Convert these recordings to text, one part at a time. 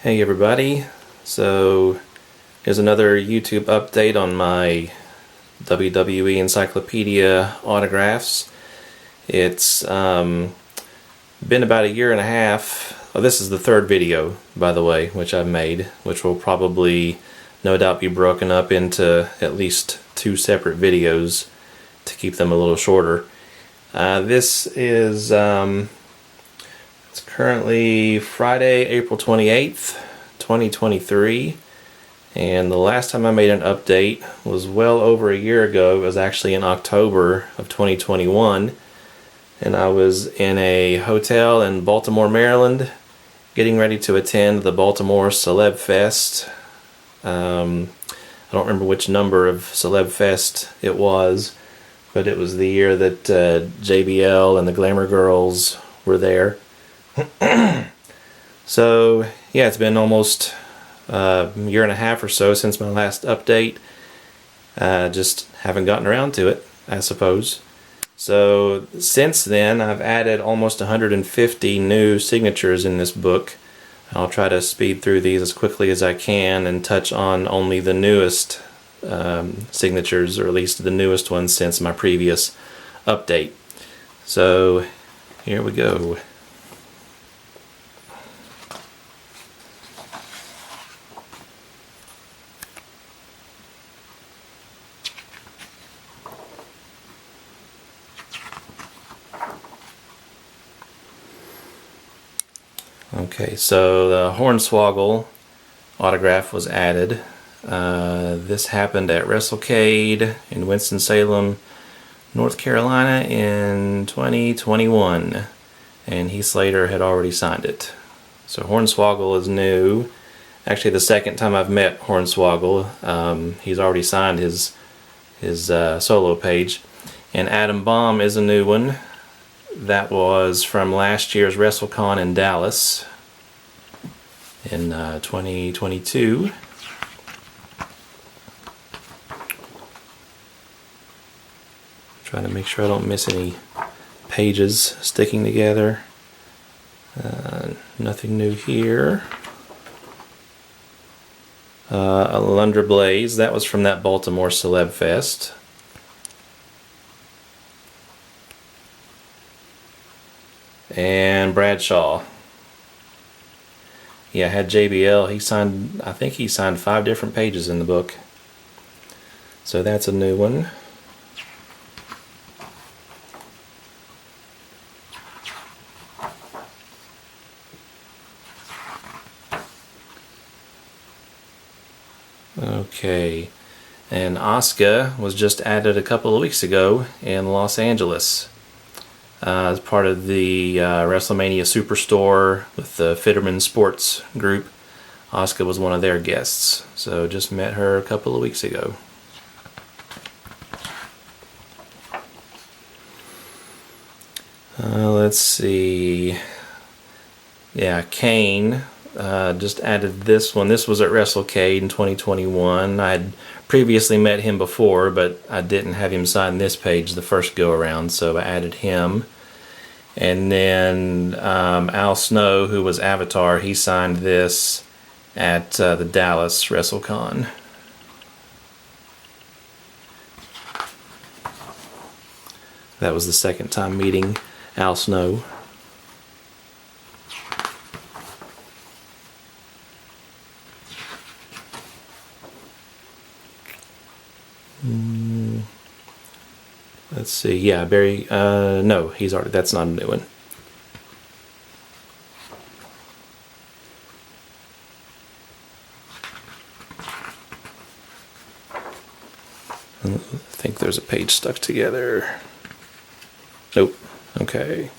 Hey everybody, so here's another YouTube update on my WWE Encyclopedia autographs. It's been about a year and a half. Oh, this is the third video, by the way, which I've made, which will probably no doubt be broken up into at least two separate videos to keep them a little shorter. This is it's currently Friday, April 28th, 2023, and the last time I made an update was well over a year ago. It was actually in October of 2021, and I was in a hotel in Baltimore, Maryland, getting ready to attend the Baltimore Celeb Fest. I don't remember which number of Celeb Fest it was, but it was the year that JBL and the Glamour Girls were there. So yeah, it's been almost a year and a half or so since my last update. Just haven't gotten around to it, I suppose. So since then, I've added almost 150 new signatures in this book. I'll try to speed through these as quickly as I can and touch on only the newest signatures, or at least the newest ones since my previous update. So here we go. Okay, so the Hornswoggle autograph was added. This happened at WrestleCade in Winston-Salem, North Carolina in 2021, and Heath Slater had already signed it. So Hornswoggle is new. Actually, the second time I've met Hornswoggle. He's already signed his solo page. And Adam Bomb is a new one. That was from last year's WrestleCon in Dallas in 2022. Trying to make sure I don't miss any pages sticking together. Nothing new here. Alundra Blayze, that was from that Baltimore Celeb Fest. And Bradshaw. Yeah, I had JBL. He signed, I think he signed 5 different pages in the book. So that's a new one. Okay. And Asuka was just added a couple of weeks ago in Los Angeles. As part of the WrestleMania Superstore with the Fitterman Sports Group. Asuka was one of their guests, so just met her a couple of weeks ago. Let's see. Yeah, Kane just added this one. This was at WrestleCade in 2021. I had previously met him before, but I didn't have him sign this page the first go around, so I added him. And then Al Snow, who was Avatar, he signed this at the Dallas WrestleCon. That was the second time meeting Al Snow. Let's see, yeah, Barry, no, he's already, that's not a new one. I think there's a page stuck together. Nope, okay.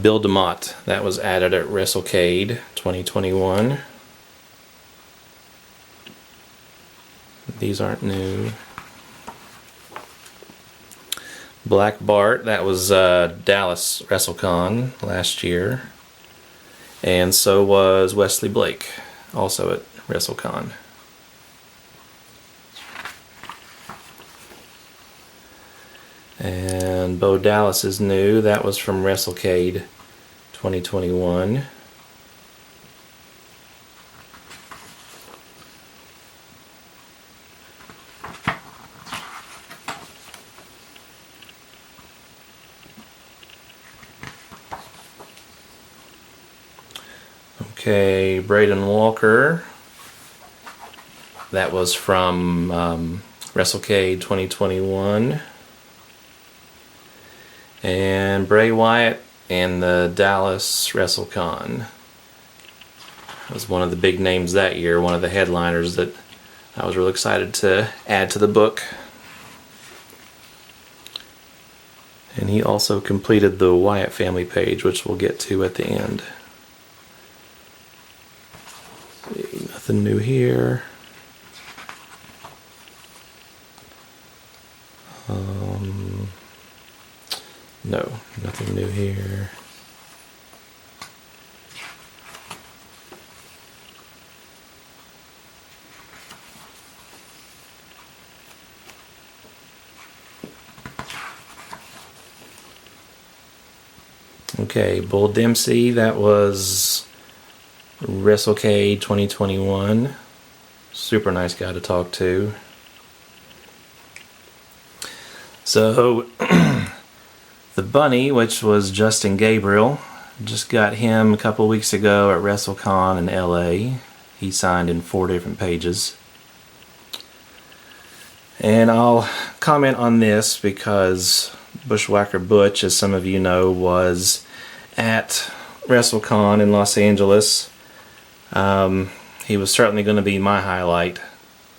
Bill DeMott, that was added at WrestleCade 2021. These aren't new. Black Bart, that was Dallas WrestleCon last year. And so was Wesley Blake, also at WrestleCon. And Bo Dallas is new. That was from WrestleCade 2021. Okay, Braden Walker. That was from WrestleCade 2021. And Bray Wyatt and the Dallas WrestleCon. That was one of the big names that year, one of the headliners that I was really excited to add to the book. And he also completed the Wyatt family page, which we'll get to at the end. Nothing new here. No, nothing new here. Okay, Bull Dempsey, that was WrestleCade 2021. Super nice guy to talk to. So, the Bunny, which was Justin Gabriel, just got him a couple weeks ago at WrestleCon in LA. He signed in 4 different pages. And I'll comment on this because Bushwhacker Butch, as some of you know, was at WrestleCon in Los Angeles. He was certainly going to be my highlight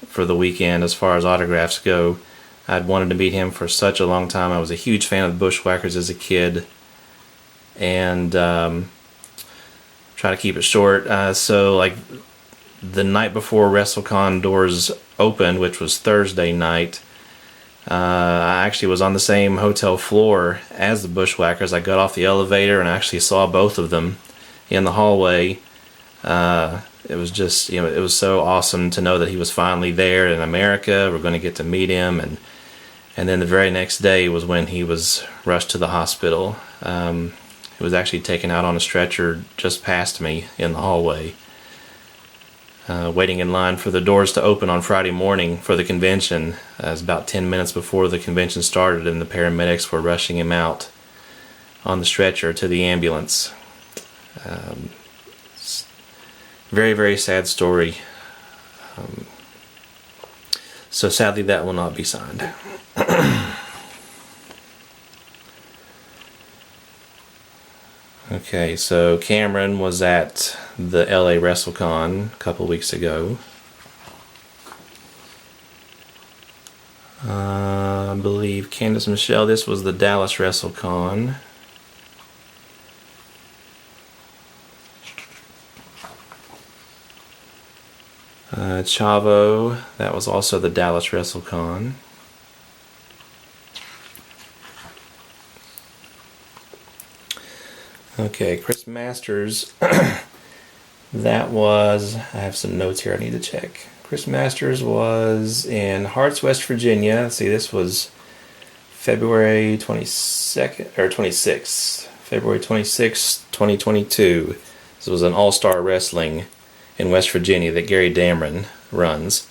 for the weekend as far as autographs go. I'd wanted to meet him for such a long time. I was a huge fan of the Bushwhackers as a kid. And try to keep it short. So like the night before WrestleCon doors opened, which was Thursday night, I actually was on the same hotel floor as the Bushwhackers. I got off the elevator and actually saw both of them in the hallway. It was just, it was so awesome to know that he was finally there in America. We're going to get to meet him. And then the very next day was when he was rushed to the hospital. He was actually taken out on a stretcher just past me in the hallway. Waiting in line for the doors to open on Friday morning for the convention. It was about 10 minutes before the convention started and the paramedics were rushing him out on the stretcher to the ambulance. Very, very sad story. So sadly that will not be signed. Okay, so Cameron was at the LA WrestleCon a couple weeks ago. I believe Candice Michelle, this was the Dallas WrestleCon. Chavo, that was also the Dallas WrestleCon. Okay, Chris Masters, that was, I have some notes here I need to check. Chris Masters was in Harts, West Virginia. See, this was February 22nd, or 26th. February 26th, 2022. This was an all-star wrestling in West Virginia that Gary Dameron runs.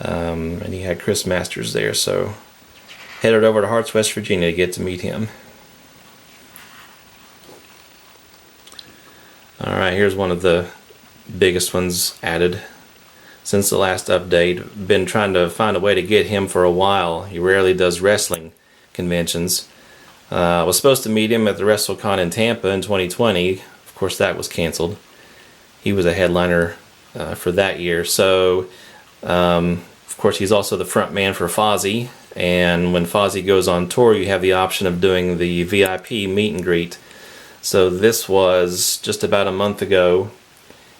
And he had Chris Masters there, so headed over to Harts, West Virginia to get to meet him. Alright, here's one of the biggest ones added since the last update. Been trying to find a way to get him for a while. He rarely does wrestling conventions. I was supposed to meet him at the WrestleCon in Tampa in 2020. Of course, that was canceled. He was a headliner for that year. So, of course, he's also the front man for Fozzy. And when Fozzy goes on tour, you have the option of doing the VIP meet and greet. So this was just about a month ago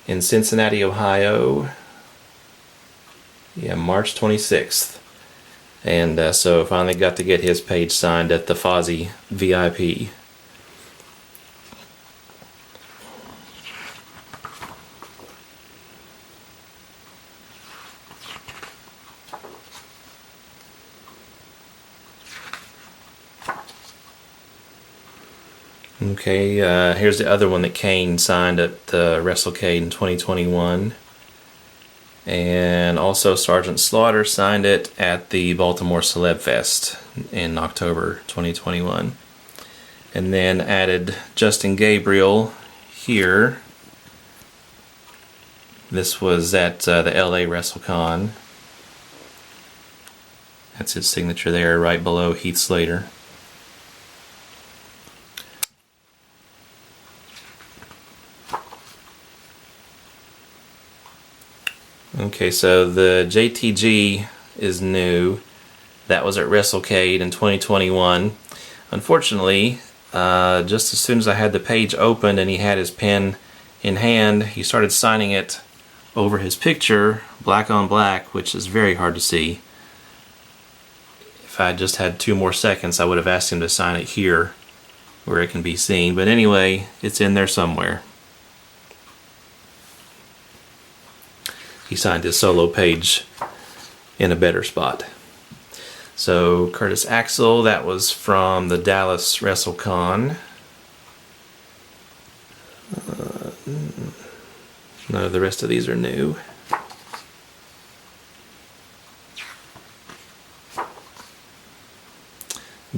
in Cincinnati, Ohio. Yeah, March 26th. And so finally got to get his page signed at the Fozzy VIP. Okay, here's the other one that Kane signed at WrestleCade in 2021. And also Sergeant Slaughter signed it at the Baltimore Celeb Fest in October 2021. And then added Justin Gabriel here. This was at the LA WrestleCon. That's his signature there, right below Heath Slater. Okay, so the JTG is new. That was at WrestleCade in 2021. Unfortunately, just as soon as I had the page opened and he had his pen in hand, he started signing it over his picture, black on black, which is very hard to see. If I just had 2 more seconds, I would have asked him to sign it here where it can be seen. But anyway, it's in there somewhere. He signed his solo page in a better spot. So Curtis Axel, that was from the Dallas WrestleCon. None of the rest of these are new.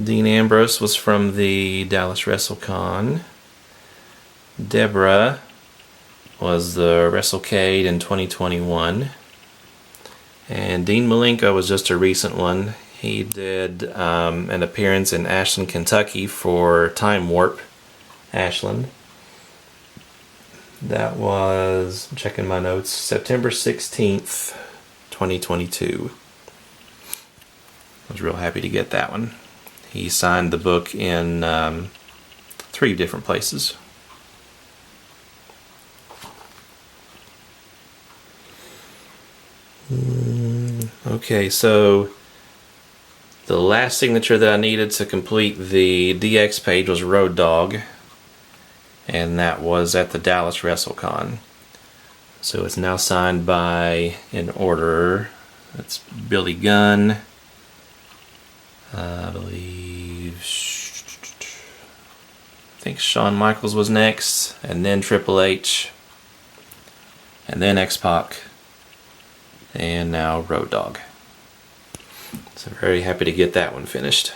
Dean Ambrose was from the Dallas WrestleCon. Deborah was the WrestleCade in 2021. And Dean Malenko was just a recent one. He did an appearance in Ashland, Kentucky for Time Warp Ashland. That was, I'm checking my notes, September 16th, 2022. I was real happy to get that one. He signed the book in 3 different places. Okay, so the last signature that I needed to complete the DX page was Road Dogg, and that was at the Dallas WrestleCon. So it's now signed by, in order, that's Billy Gunn, I believe, I think Shawn Michaels was next, and then Triple H, and then X-Pac, and now Road Dogg. So very happy to get that one finished.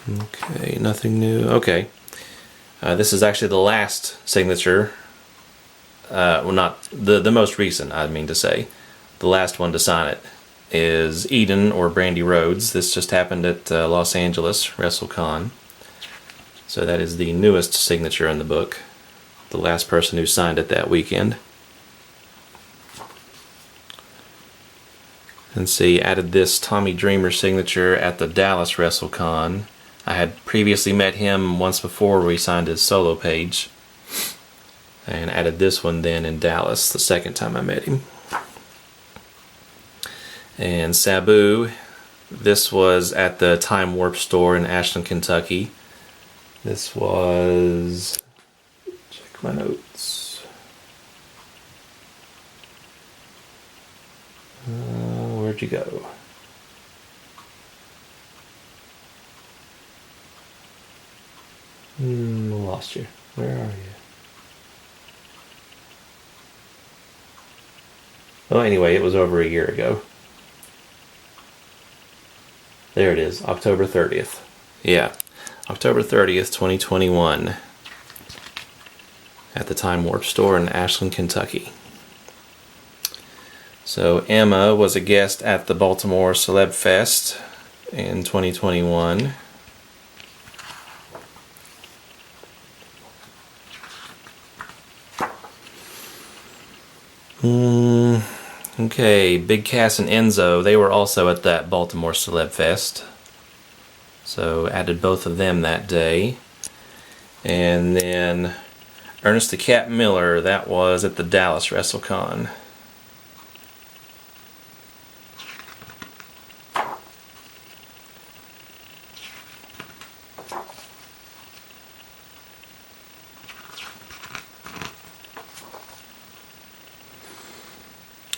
Okay, nothing new. Okay. This is actually the last signature. Well, not the most recent, I mean to say. The last one to sign it is Eden or Brandi Rhodes. This just happened at Los Angeles WrestleCon. So that is the newest signature in the book. The last person who signed it that weekend. And see, added this Tommy Dreamer signature at the Dallas WrestleCon. I had previously met him once before where he signed his solo page. And added this one then in Dallas, the second time I met him. And Sabu, this was at the Time Warp store in Ashland, Kentucky. This was, check my notes. Where'd you go? Lost you. Where are you? Well, anyway, it was over a year ago. There it is, October 30th. Yeah, October 30th, 2021. At the Time Warp store in Ashland, Kentucky. So Emma was a guest at the Baltimore Celeb Fest in 2021. Okay, Big Cass and Enzo, they were also at that Baltimore Celeb Fest. So added both of them that day. And then Ernest the Cat Miller, that was at the Dallas WrestleCon.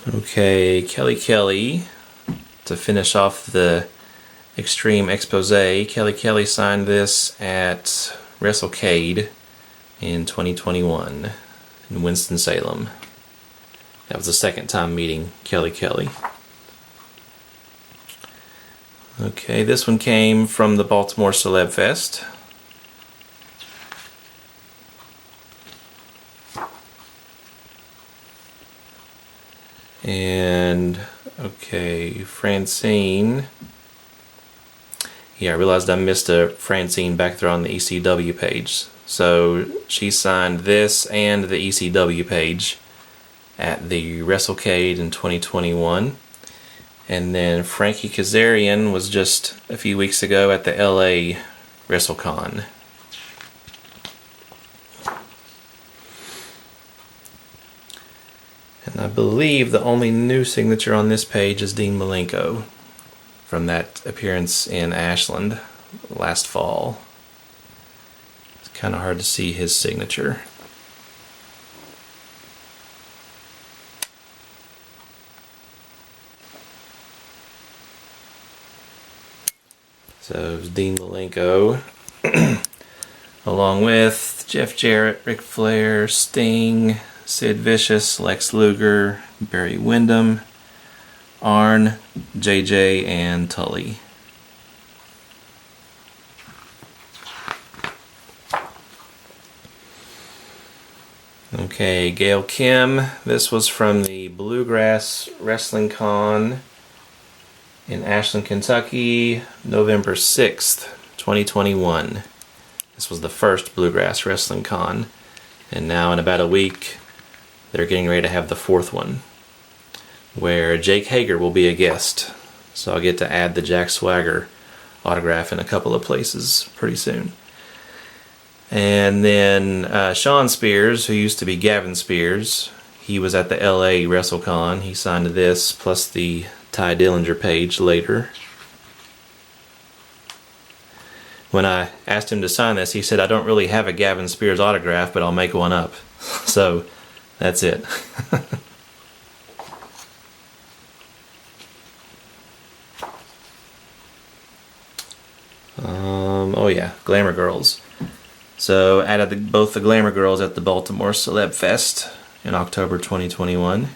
Okay, Kelly, to finish off the Extreme Expose, Kelly signed this at WrestleCade in 2021 in Winston-Salem. That was the second time meeting Kelly. Okay, this one came from the Baltimore Celeb Fest. And, okay, Francine. Yeah, I realized I missed a Francine back there on the ECW page. So she signed this and the ECW page at the WrestleCade in 2021. And then Frankie Kazarian was just a few weeks ago at the LA WrestleCon. And I believe the only new signature on this page is Dean Malenko from that appearance in Ashland last fall. It's kind of hard to see his signature. So it's Dean Malenko along with Jeff Jarrett, Ric Flair, Sting, Sid Vicious, Lex Luger, Barry Windham, Arn, JJ, and Tully. Okay, Gail Kim. This was from the Bluegrass Wrestling Con in Ashland, Kentucky, November 6th, 2021. This was the first Bluegrass Wrestling Con, and now in about a week they're getting ready to have the fourth one, where Jake Hager will be a guest. So I'll get to add the Jack Swagger autograph in a couple of places pretty soon. And then Sean Spears, who used to be Gavin Spears, he was at the LA WrestleCon. He signed this plus the Ty Dillinger page later. When I asked him to sign this, he said, "I don't really have a Gavin Spears autograph, but I'll make one up." So that's it. Oh yeah, Glamour Girls. So added both the Glamour Girls at the Baltimore Celeb Fest in October 2021.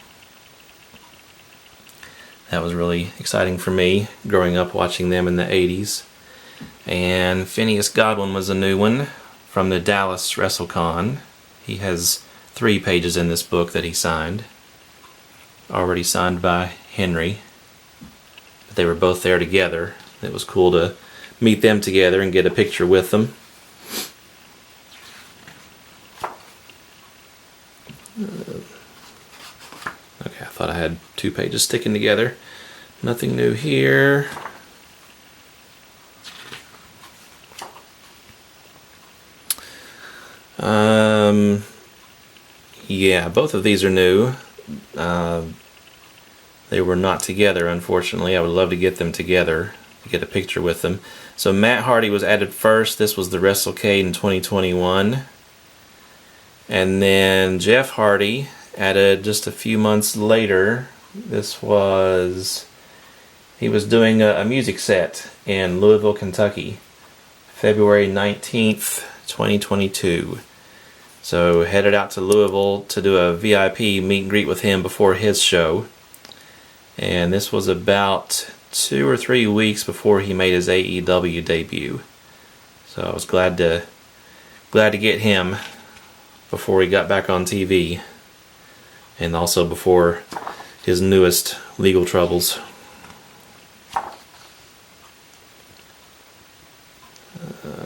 That was really exciting for me, growing up watching them in the 80s. And Phineas Godwinn was a new one from the Dallas WrestleCon. He has 3 pages in this book that he signed. Already signed by Henry. But they were both there together. It was cool to meet them together and get a picture with them. Okay, I thought I had 2 pages sticking together. Nothing new here. Yeah, both of these are new. They were not together, unfortunately. I would love to get them together, to get a picture with them. So Matt Hardy was added first. This was the WrestleCade in 2021. And then Jeff Hardy added just a few months later. He was doing a music set in Louisville, Kentucky, February 19th, 2022. So headed out to Louisville to do a VIP meet and greet with him before his show. And this was about 2 or 3 weeks before he made his AEW debut. So I was glad to get him before he got back on TV, and also before his newest legal troubles.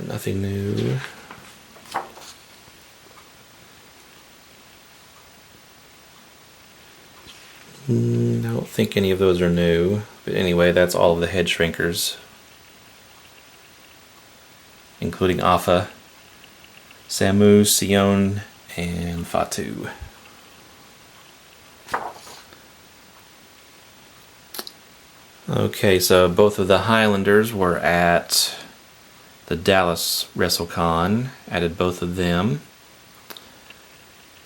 Nothing new. I don't think any of those are new. But anyway, that's all of the head shrinkers, including Afa, Samu, Sion, and Fatu. Okay, so both of the Highlanders were at the Dallas WrestleCon. Added both of them.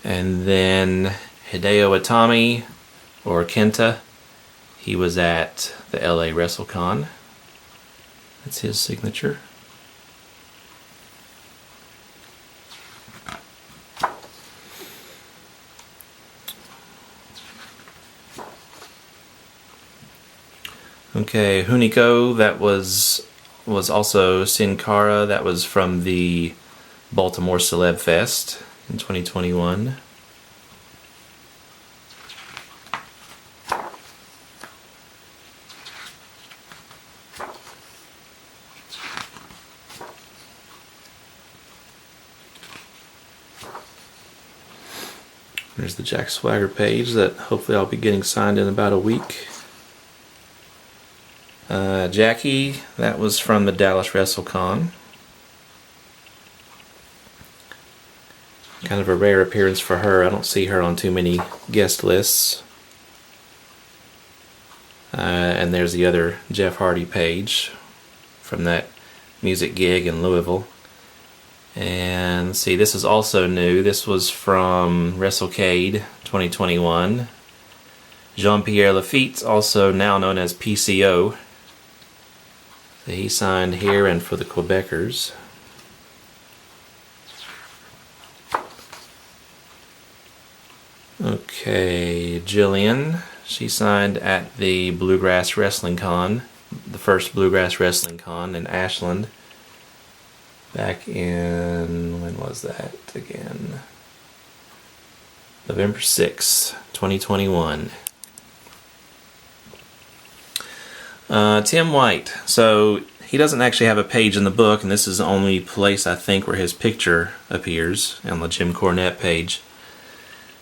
And then Hideo Itami, or Kenta, he was at the LA WrestleCon. That's his signature. Okay, Hunico, that was also Sin Cara. That was from the Baltimore Celeb Fest in 2021. There's the Jack Swagger page that hopefully I'll be getting signed in about a week. Jackie, that was from the Dallas WrestleCon. Kind of a rare appearance for her. I don't see her on too many guest lists. And there's the other Jeff Hardy page from that music gig in Louisville. And see, this is also new. This was from WrestleCade 2021. Jean-Pierre Lafitte, also now known as PCO. So he signed here and for the Quebecers. Okay, Jillian. She signed at the Bluegrass Wrestling Con, the first Bluegrass Wrestling Con in Ashland. Back in, when was that again? November 6th, 2021. Tim White. So he doesn't actually have a page in the book, and this is the only place I think where his picture appears on the Jim Cornette page.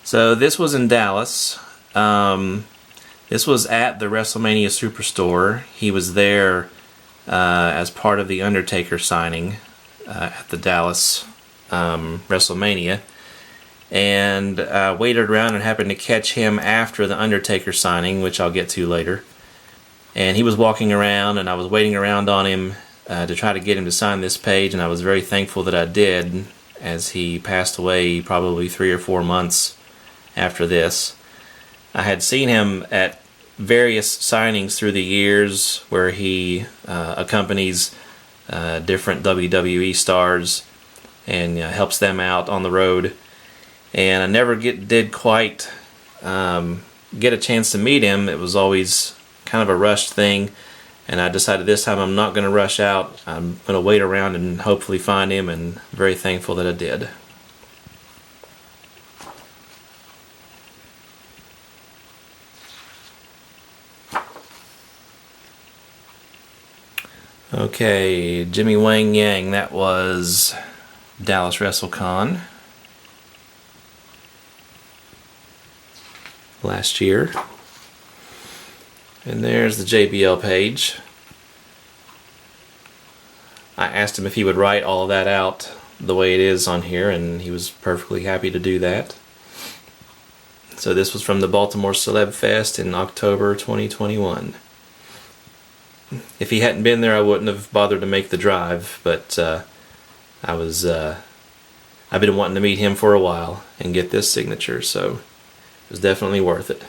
So this was in Dallas. This was at the WrestleMania Superstore. He was there as part of the Undertaker signing at the Dallas WrestleMania, and waited around and happened to catch him after the Undertaker signing, which I'll get to later. And he was walking around, and I was waiting around on him to try to get him to sign this page, and I was very thankful that I did, as he passed away probably 3 or 4 months after this. I had seen him at various signings through the years where he accompanies different WWE stars and helps them out on the road. And I never did quite get a chance to meet him. It was always kind of a rushed thing, and I decided this time I'm not going to rush out. I'm going to wait around and hopefully find him, and very thankful that I did. Okay, Jimmy Wang Yang, that was Dallas WrestleCon last year. And there's the JBL page. I asked him if he would write all that out the way it is on here, and he was perfectly happy to do that. So this was from the Baltimore Celeb Fest in October 2021. If he hadn't been there, I wouldn't have bothered to make the drive, but I've been wanting to meet him for a while and get this signature, so it was definitely worth it.